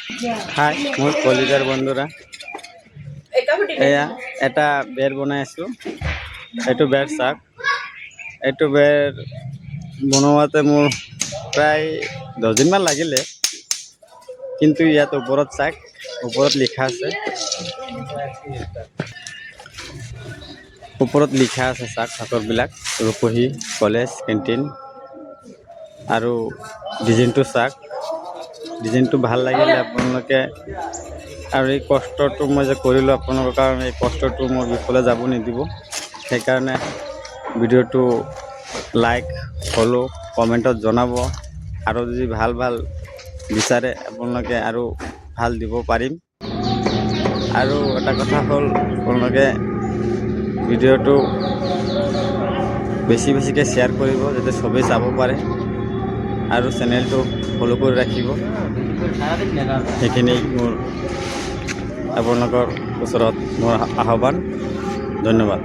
হাই মোৰ কলিজাৰ বন্ধুৰা এয়া এটা বেৰ বনাই আছো এইটো বেৰ চাক এইটো বেৰ বনোৱাতে মোৰ প্ৰায় 10 দিনমান লাগিলে কিন্তু ইয়াত ওপৰত চাক ওপৰত লিখা আছে চাক ছাতৰবিলাক ৰূপহী কলেজ কেণ্টিন আৰু ডিজাইনটো চাক ডিজাইনটো ভাল লাগিলে আপোনালোকে আৰু এই কষ্টটো মই যে কৰিলোঁ আপোনালোকৰ কাৰণে এই কষ্টটো মোৰ বিফলে যাব নিদিব সেইকাৰণে ভিডিঅ'টো লাইক ফলো কমেণ্টত জনাব আৰু যদি ভাল বিচাৰে আপোনালোকে আৰু ভাল দিব পাৰিম আৰু এটা কথা হ'ল আপোনালোকে ভিডিঅ'টো বেছিকৈ শ্বেয়াৰ কৰিব যাতে সবেই চাব পাৰে আৰু চেনেলটো ফলো কৰি ৰাখিব সেইখিনি মোৰ আপোনালোকৰ ওচৰত মোৰ আহ্বান ধন্যবাদ।